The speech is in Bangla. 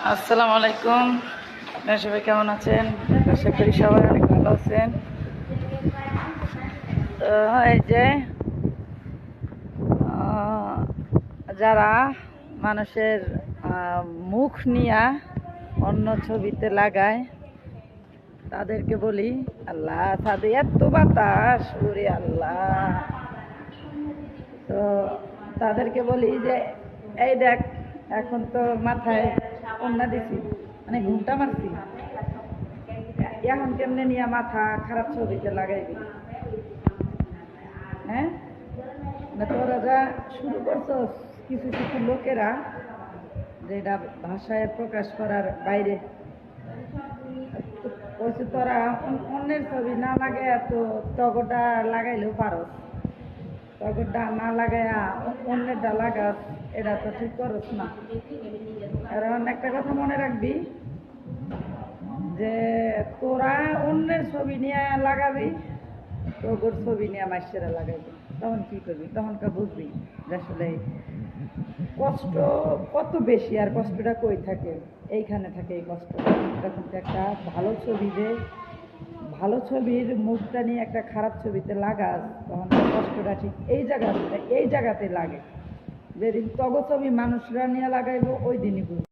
আসসালামু আলাইকুম। আপনারা সবাই কেমন আছেন? আশা করি সবাই অনেক ভালো আছেন। তো এই যে যারা মানুষের মুখ নিয়ে অন্য ছবিতে লাগায় তাদেরকে বলি, আল্লাহ ছাদে এত বাতাস, ওরে আল্লাহ। তো তাদেরকে বলি যে এই দেখ, এখন তো মাথায় ওন্না দিছি, মানে ঘুমটা মারছি, এখন কেমনে নিয়ে মাথা খারাপ ছবিতে লাগাইবি? হ্যাঁ, না তোরা যা শুরু করছো কিছু কিছু লোকেরা, যেটা ভাষায় প্রকাশ করার বাইরে, বলছে তোরা অন্যের ছবি না লাগাইয়া তো তগটা লাগাইলেও পারস, তগটা না লাগাইয়া অন্যেরটা লাগাস, এটা তো ঠিক করস না। কারণ একটা কথা মনে রাখবি, যে তোরা অন্যের ছবি নিয়ে লাগাবি, তোর ছবি নিয়ে মাইসেরা লাগাবি, তখন কি করবি? তখনকার বুঝবি যে আসলে কষ্ট কত বেশি, আর কষ্টটা কই থাকে? এইখানে থাকে এই কষ্ট। যখন তুই একটা ভালো ছবি, যে ভালো ছবির মুখটা নিয়ে একটা খারাপ ছবিতে লাগাস, তখন কষ্টটা ঠিক এই জায়গাতে লাগে। যেদিন তগ ছবি মানুষরা নিয়ে লাগাইবো, ওই দিনই বুঝবি।